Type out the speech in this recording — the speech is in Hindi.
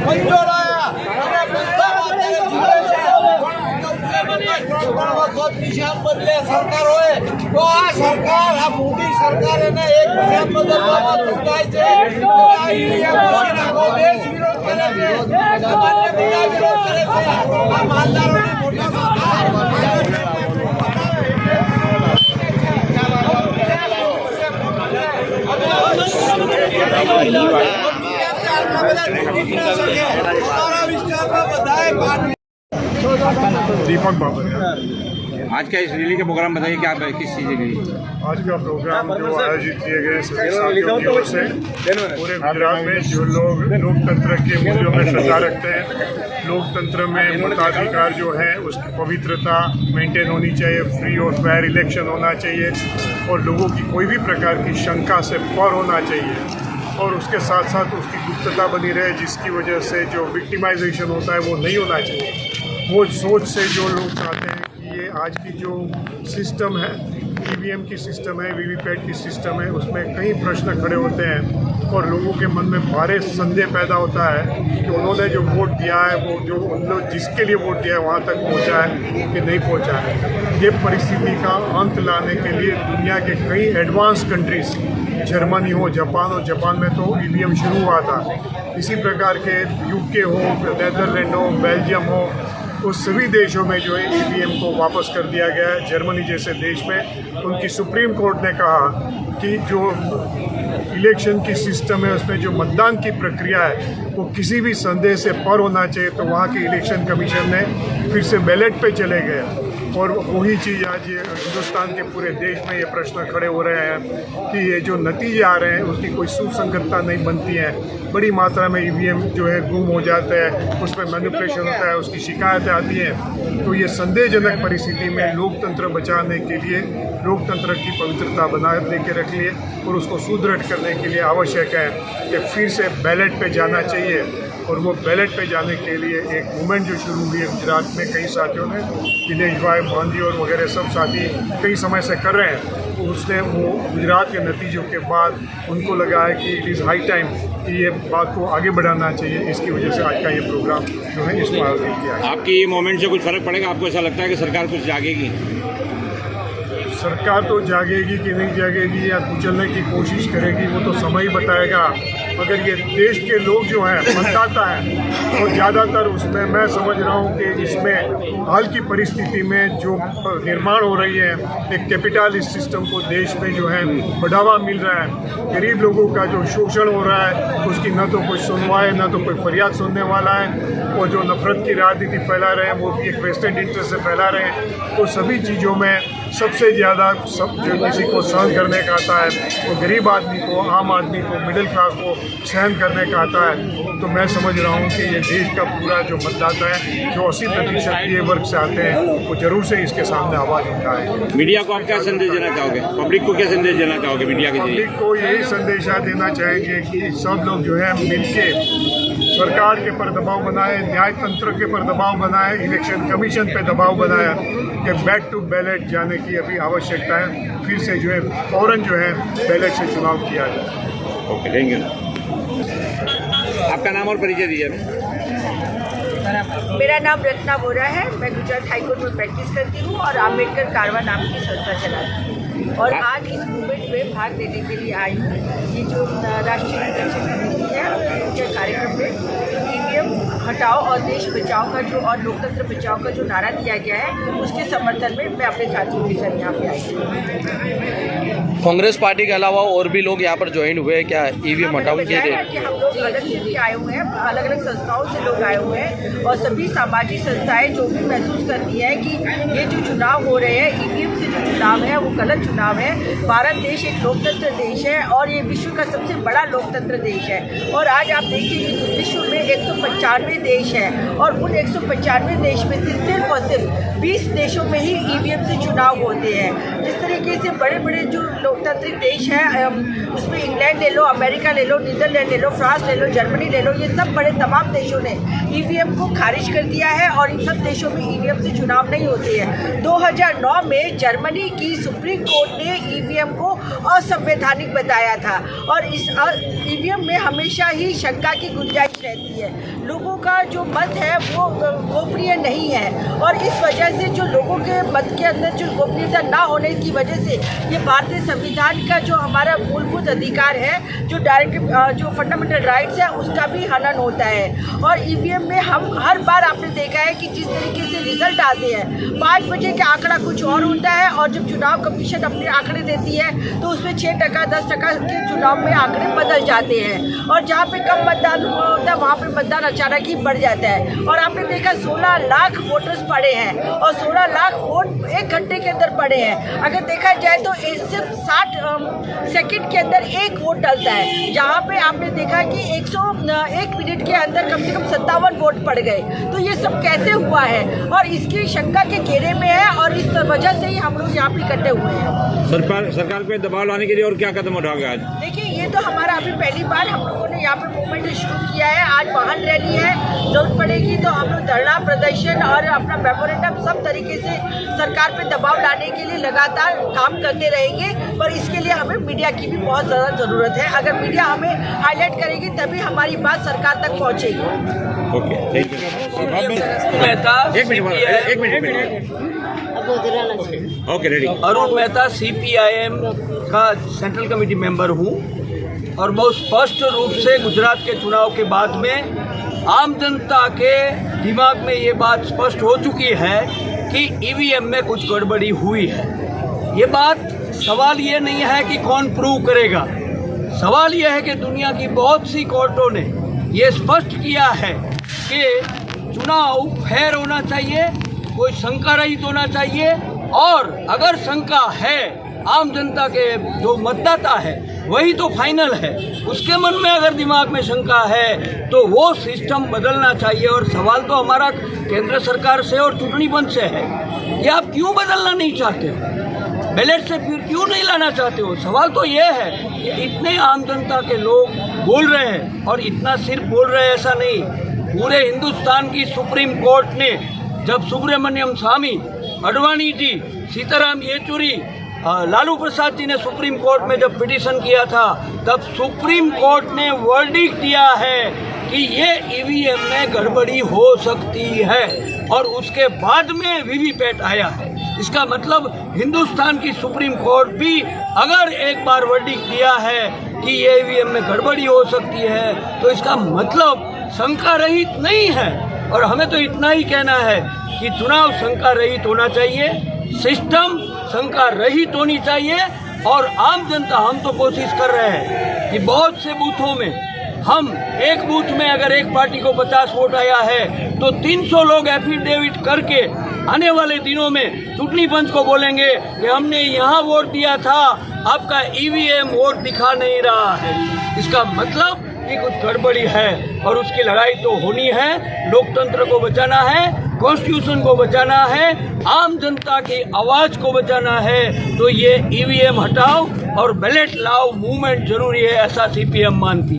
મંજોરાયા અને બંધાવા અત્યારે જીવે છે પણ નિશાન બદલે સરકાર હોય તો આ સરકાર આ મોદી સરકાર એને એક નિશાન બદલવામાં ચૂકાય છે આ ઈવીએમ મશીનો દેશ વિરોધ કરે છે સામાન્ય પ્રજા વિરોધ કરે છે આ માલદારોની મોટા दीपक बाबर। आज का इस रैली के प्रोग्राम बताइए कि आप किस चीज़ के लिए आज का प्रोग्राम जो आयोजित किए गए सभी साथियों की ओर से पूरे गुजरात में जो लोग लोकतंत्र के मूल्यों में श्रद्धा रखते हैं, लोकतंत्र में मताधिकार जो है उसकी पवित्रता मेंटेन होनी चाहिए, फ्री और फेयर इलेक्शन होना चाहिए और लोगों की कोई भी प्रकार की शंका से पर होना चाहिए और उसके साथ साथ उसकी गुप्तता बनी रहे जिसकी वजह से जो विक्टिमाइजेशन होता है वो नहीं होना चाहिए। वो सोच से जो लोग चाहते हैं कि ये आज की जो सिस्टम है, ईवीएम की सिस्टम है, वीवीपैट की सिस्टम है, उसमें कई प्रश्न खड़े होते हैं और लोगों के मन में भारी संदेह पैदा होता है कि उन्होंने जो वोट दिया है वो जो उन लोग जिसके लिए वोट दिया है वहाँ तक पहुँचा है कि नहीं पहुँचा है। ये परिस्थिति का अंत लाने के लिए दुनिया के कई एडवांस कंट्रीज़, जर्मनी हो, जापान हो, जापान में तो ईवीएम शुरू हुआ था, इसी प्रकार के यूके हो, नेदरलैंड हो, बेल्जियम हो, तो सभी देशों में जो है ईवीएम को वापस कर दिया गया है। जर्मनी जैसे देश में उनकी सुप्रीम कोर्ट ने कहा कि जो इलेक्शन की सिस्टम है उसमें जो मतदान की प्रक्रिया है वो किसी भी संदेह से पर होना चाहिए, तो वहाँ के इलेक्शन कमीशन ने फिर से बैलेट पे चले गए और वही चीज़ आज ये हिंदुस्तान के पूरे देश में ये प्रश्न खड़े हो रहे हैं कि ये जो नतीजे आ रहे हैं उसकी कोई सुसंगतता नहीं बनती है। बड़ी मात्रा में ईवीएम जो है गुम हो जाता है, उसमें मैनिपुलेशन होता है, उसकी शिकायतें आती हैं। तो ये संदेहजनक परिस्थिति में लोकतंत्र बचाने के लिए, लोकतंत्र की पवित्रता बनाने के रख लिए और उसको सुदृढ़ करने के लिए आवश्यक है कि फिर से बैलेट पे जाना चाहिए और वो बैलेट पे जाने के लिए एक मूवमेंट जो शुरू हुई है गुजरात में कई साथियों ने, दिनेश भाई मांझी और वगैरह सब साथी कई समय से कर रहे हैं। तो उसने वो गुजरात के नतीजों के बाद उनको लगा है कि इट इज़ हाई टाइम कि ये बात को आगे बढ़ाना चाहिए। इसकी वजह से आज का ये प्रोग्राम जो है इसको आयोजित किया है। आपकी ये मोमेंट से कुछ फर्क पड़ेगा? आपको ऐसा लगता है कि सरकार कुछ जागेगी? सरकार तो जागेगी कि नहीं जागेगी या कुचलने की कोशिश करेगी वो तो समय ही बताएगा। मगर ये देश के लोग जो हैं, मतदाता हैं, और ज़्यादातर उसमें मैं समझ रहा हूँ कि इसमें हाल की परिस्थिति में जो निर्माण हो रही है एक कैपिटलिस्ट सिस्टम को देश में जो है बढ़ावा मिल रहा है, गरीब लोगों का जो शोषण हो रहा है उसकी न तो कोई सुनवाई न तो कोई फरियाद सुनने वाला है, और जो नफरत की राजनीति फैला रहे हैं वो भी एक वेस्टेड इंटरेस्ट से फैला रहे हैं। तो सभी चीज़ों में सबसे ज़्यादा सब जो किसी को सहन करने का आता है वो गरीब आदमी को, आम आदमी को, मिडिल क्लास को सहन करने का आता है। तो मैं समझ रहा हूँ कि ये देश का पूरा जो मतदाता है जो 80% ये वर्ग से आते हैं वो जरूर से इसके सामने आवाज़ उठाए। मीडिया को आप क्या संदेश देना चाहोगे? पब्लिक को क्या संदेश देना चाहोगे मीडिया के जरिए? पब्लिक को यही संदेशा देना चाहेंगे कि सब लोग जो है मिलके सरकार के पर दबाव बनाए, न्याय तंत्र के पर दबाव बनाए, इलेक्शन कमीशन पे दबाव बनाया कि बैक टू बैलेट जाने की अभी आवश्यकता है। फिर से जो है फौरन जो है बैलेट से चुनाव किया जाए। Okay, thank you. आपका नाम और परिचय दीजिए। मेरा नाम रत्ना बोरा है। मैं गुजरात हाईकोर्ट में प्रैक्टिस करती हूँ और आम्बेडकर कारवा नाम की संस्था चलाती हूँ और आज इस मूवमेंट में भाग लेने के लिए आई हूँ। ये जो राष्ट्रीय इलेक्शन कमेटी है उनके कार्यक्रम में ईवीएम हटाओ और देश बचाओ का जो और लोकतंत्र बचाओ का जो नारा दिया गया है उसके समर्थन में मैं अपने साथियों के साथ यहाँ पे आई हूँ। कांग्रेस पार्टी के अलावा और भी लोग यहाँ पर ज्वाइन हुए हैं क्या ईवीएम हटाने के लिए? कि हम लोग अलग से भी आए हुए हैं, अलग अलग संस्थाओं से लोग आए हुए हैं और सभी सामाजिक संस्थाएं जो भी महसूस करती है कि ये जो चुनाव हो रहे हैं ईवीएम से जो चुनाव है वो गलत चुनाव है। भारत देश एक लोकतंत्र देश है और ये विश्व का सबसे बड़ा लोकतंत्र देश है। और आज आप देखिए कि विश्व में 195 देश है और उन 195 देश में से सिर्फ और सिर्फ 20 देशों में ही ईवीएम से चुनाव होते हैं। जिस तरीके से बड़े बड़े जो लोकतांत्रिक देश है उसमें इंग्लैंड ले लो, अमेरिका ले लो, नीदरलैंड ले लो, फ्रांस ले लो, जर्मनी ले लो, ये सब बड़े तमाम देशों ने ईवीएम को खारिज कर दिया है और इन सब देशों में ईवीएम से चुनाव नहीं होते हैं। 2009 में जर्मनी की सुप्रीम कोर्ट ने ईवीएम को असंवैधानिक बताया था और इस ईवीएम में हमेशा ही शंका की गुंजाइश रहती है। लोगों का जो मत है वो गोपनीय नहीं है और इस वजह से जो लोगों के मत के अंदर जो गोपनीयता ना होने की वजह से ये भारतीय संविधान का जो हमारा मूलभूत अधिकार है, जो जो फंडामेंटल राइट्स है, उसका भी हनन होता है। और ईवीएम में हम हर बार आपने देखा है कि जिस तरीके से रिजल्ट आते हैं 5 बजे का आंकड़ा कुछ और होता है और जब चुनाव कमीशन अपने आंकड़े देती है तो उसमें 6% 10% के चुनाव में आंकड़े बदल जाते हैं और जहाँ पे कम मतदान होता है वहाँ पे मतदान अचानक ही बढ़ जाता है। और आपने देखा 16 लाख वोटर्स पड़े हैं और 16 लाख वोट 1 घंटे के अंदर पड़े हैं। अगर देखा जाए तो सिर्फ 60 सेकंड के अंदर 1 वोट डलता है, जहाँ पे आपने देखा कि 101 मिनट के अंदर कम से कम 57 वोट पड़ गए। तो ये सब कैसे हुआ है और इसकी शंका के घेरे में है और इस वजह से ही हम लोग यहाँ पे इकट्ठे हुए हैं। सरकार पे दबाव लाने के लिए और क्या कदम उठाओगे आज? देखिए, ये तो हमारा अभी पहली बार हम लोगों ने यहाँ पे मूवमेंट शुरू किया है। आज वाहन रैली है, जरूरत पड़ेगी तो हम लोग धरना प्रदर्शन और अपना मेमोरेंडम सब तरीके से सरकार पे दबाव लाने के लिए लगातार काम करते रहेंगे। पर इसके लिए हमें मीडिया की भी बहुत ज़्यादा ज़रूरत है। अगर मीडिया हमें हाईलाइट करेगी तभी हमारी बात सरकार तक पहुँचेगी। Okay, thank you. एक minute okay, ready. Arun Mehta CPIM का सेंट्रल कमेटी मेंबर हूँ और बहुत स्पष्ट रूप से गुजरात के चुनाव के बाद में आम जनता के दिमाग में ये बात स्पष्ट हो चुकी है कि EVM में कुछ गड़बड़ी हुई है। ये बात सवाल ये नहीं है कि कौन प्रूव करेगा, सवाल ये है कि दुनिया की बहुत सी कोर्टों ने ये स्पष्ट किया है कि चुनाव फेयर होना चाहिए, कोई शंका रहित होना चाहिए और अगर शंका है आम जनता के जो मतदाता है वही तो फाइनल है, उसके मन में अगर दिमाग में शंका है तो वो सिस्टम बदलना चाहिए। और सवाल तो हमारा केंद्र सरकार से और चुनावी पंच से है, ये आप क्यों बदलना नहीं चाहते हो, बैलेट से फिर क्यों नहीं लाना चाहते हो? सवाल तो ये है कि इतने आम जनता के लोग बोल रहे हैं और इतना सिर्फ बोल रहे हैं ऐसा नहीं, पूरे हिंदुस्तान की सुप्रीम कोर्ट ने जब सुब्रमण्यम स्वामी, अडवाणी जी, सीताराम येचुरी, लालू प्रसाद जी ने सुप्रीम कोर्ट में जब पिटीशन किया था तब सुप्रीम कोर्ट ने वर्डिक्ट दिया है कि ये EVM में गड़बड़ी हो सकती है और उसके बाद में वीवीपैट आया है। इसका मतलब हिंदुस्तान की सुप्रीम कोर्ट भी अगर एक बार वर्डिक्ट दिया है कि ये EVM में गड़बड़ी हो सकती है तो इसका मतलब शंका रहित नहीं है। और हमें तो इतना ही कहना है कि चुनाव शंका रहित होना चाहिए, सिस्टम शंका रहित होनी चाहिए और आम जनता, हम तो कोशिश कर रहे हैं कि बहुत से बूथों में हम एक बूथ में अगर एक पार्टी को 50 वोट आया है तो 300 लोग एफिडेविट करके आने वाले दिनों में चुनावी पंच को बोलेंगे कि हमने यहाँ वोट दिया था, आपका EVM वोट दिखा नहीं रहा है। इसका मतलब कि कुछ गड़बड़ी है और उसकी लड़ाई तो होनी है। लोकतंत्र को बचाना है, कॉन्स्टिट्यूशन को बचाना है, आम जनता की आवाज को बचाना है, तो ये EVM हटाओ और बैलेट लाओ मूवमेंट जरूरी है, ऐसा CPM मानती है।